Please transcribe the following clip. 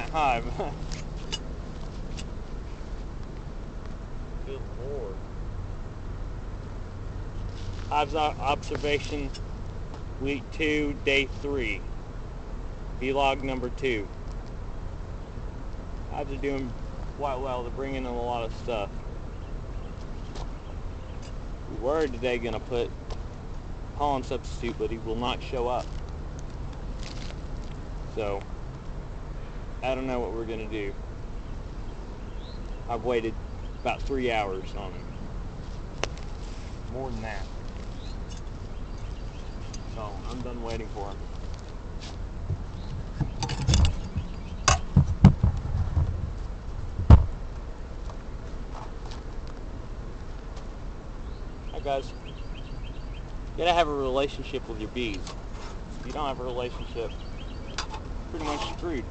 that hive. Good Lord. Hive's observation, week 2, day 3. Vlog number 2. Hives are doing quite well. They're bringing in a lot of stuff. We were today going to put pollen substitute, but he will not show up. So, I don't know what we're going to do. I've waited about 3 hours on him. More than that. So, I'm done waiting for him. Hi guys. You gotta have a relationship with your bees. If you don't have a relationship, pretty much screwed.